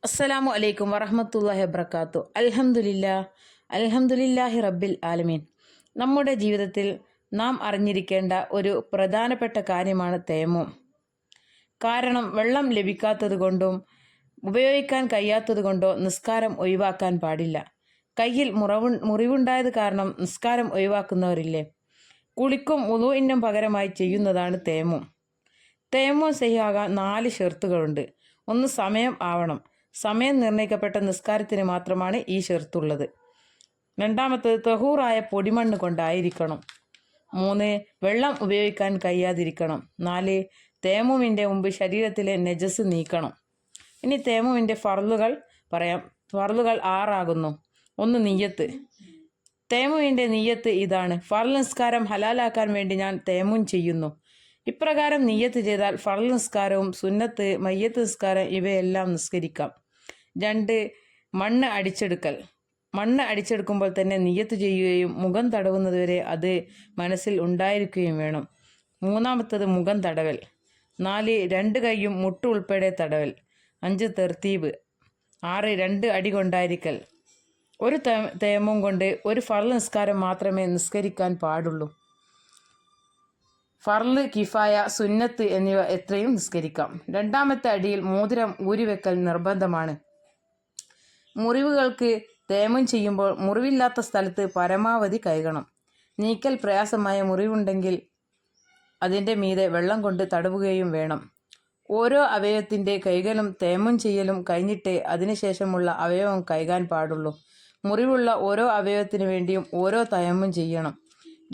അസ്സലാമു അലൈക്കും വറഹ്മത്തുള്ളാഹി വബറകാതുഹു. അൽഹംദുലില്ലാഹി റബ്ബിൽ ആലമീൻ. നമ്മുടെ ജീവിതത്തിൽ നാം അറിഞ്ഞിരിക്കേണ്ട ഒരു പ്രധാനപ്പെട്ട കാര്യമാണ് തയമ്മും. കാരണം വെള്ളം ലഭിക്കാത്തത് കൊണ്ടും ഉപയോഗിക്കാൻ കഴിയാത്തത് കൊണ്ടോ നിസ്കാരം ഒഴിവാക്കാൻ പാടില്ല. കയ്യിൽ മുറിവുണ്ടായത് കാരണം നിസ്കാരം ഒഴിവാക്കുന്നവരില്ലേ? കുളിക്കും വുളൂഇനും പകരമായി ചെയ്യുന്നതാണ് തയമ്മും. തയമ്മും സഹിയാകാൻ 4 ഷർത്തുകളുണ്ട്. 1. സമയം ആവണം. സമയം നിർണയിക്കപ്പെട്ട നിസ്കാരത്തിന് മാത്രമാണ് ഈ ഷർത്തുള്ളത്. 2. തഹൂറായ പൊടിമണ്ണ് കൊണ്ടായിരിക്കണം. 3. വെള്ളം ഉപയോഗിക്കാൻ കഴിയാതിരിക്കണം. 4. തയമ്മുമിൻ്റെ മുമ്പ് ശരീരത്തിലെ നജസ് നീക്കണം. ഇനി തയമ്മുമിൻ്റെ ഫർളുകൾ പറയാം. ഫർളുകൾ 6 ആകുന്നു. 1. നിയ്യത്ത്. തയമ്മുമിൻ്റെ നിയ്യത്ത് ഇതാണ്: ഫർള് നിസ്കാരം ഹലാലാക്കാൻ വേണ്ടി ഞാൻ തയമ്മും ചെയ്യുന്നു. ഇപ്രകാരം നിയ്യത്ത് ചെയ്താൽ ഫർള് നിസ്കാരവും സുന്നത്ത്, മയ്യത്ത് നിസ്കാരം ഇവയെല്ലാം നിസ്കരിക്കാം. 2. മണ്ണ് അടിച്ചെടുക്കൽ. മണ്ണ് അടിച്ചെടുക്കുമ്പോൾ തന്നെ നിയ്യത്ത് ചെയ്യുകയും മുഖം തടവുന്നതുവരെ അത് മനസ്സിൽ ഉണ്ടായിരിക്കുകയും വേണം. 3. മുഖം തടവൽ. 4. 2 കൈയും മുട്ട് ഉൾപ്പെടെ തടവൽ. 5. തെർത്തീബ്. 6. 2 അടി കൊണ്ടായിരിക്കൽ. ഒരു തയമ്മും കൊണ്ട് ഒരു ഫർള് നിസ്കാരം മാത്രമേ നിസ്കരിക്കാൻ പാടുള്ളൂ. ഫർള്, കിഫായ, സുന്നത്ത് എന്നിവ എത്രയും നിസ്കരിക്കാം. 2ാമത്തെ അടിയിൽ മോതിരം ഊരിവെക്കൽ നിർബന്ധമാണ്. മുറിവുകൾക്ക് തയമ്മും ചെയ്യുമ്പോൾ മുറിവില്ലാത്ത സ്ഥലത്ത് പരമാവധി കഴുകണം. നീക്കൽ പ്രയാസമായ മുറിവുണ്ടെങ്കിൽ അതിൻ്റെ മീതെ വെള്ളം കൊണ്ട് തടവുകയും വേണം. ഓരോ അവയവത്തിൻ്റെ കഴുകലും തയമ്മും ചെയ്യലും കഴിഞ്ഞിട്ടേ അതിനുശേഷമുള്ള അവയവം കഴുകാൻ പാടുള്ളൂ. മുറിവുള്ള ഓരോ അവയവത്തിനു വേണ്ടിയും ഓരോ തയമ്മും ചെയ്യണം.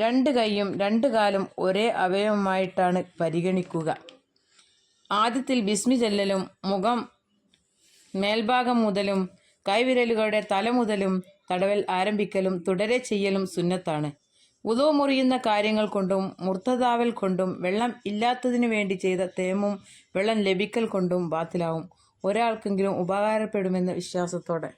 2 കൈയും 2 കാലും ഒരേ അവയവമായിട്ടാണ് പരിഗണിക്കുക. ആദ്യത്തിൽ ബിസ്മി ചൊല്ലലും മുഖം മേൽഭാഗം മുതലും കൈവിരലുകളുടെ തല മുതലും തടവൽ ആരംഭിക്കലും തുടരെ ചെയ്യലും സുന്നത്താണ്. വുളൂ മുറിയുന്ന കാര്യങ്ങൾ കൊണ്ടും മുർത്തദാവൽ കൊണ്ടും വെള്ളം ഇല്ലാത്തതിനു വേണ്ടി ചെയ്ത തയമ്മും വെള്ളം ലഭിക്കൽ കൊണ്ടും ബാത്തിലാവും. ഒരാൾക്കെങ്കിലും ഉപകാരപ്പെടുമെന്ന വിശ്വാസത്തോടെ.